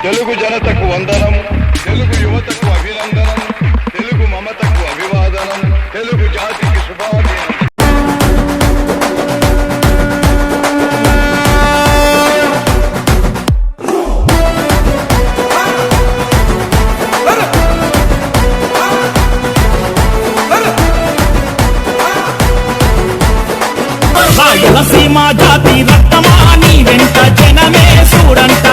తెలుగు జనతకు వందనం, తెలుగు యువతకు అభినందనం, తెలుగు మమతకు అభివాదనం, తెలుగు జాతికి శుభాభినందనం. రాయలసీమ జాతి రక్తమా నీ వెంట జనమే చూడంట.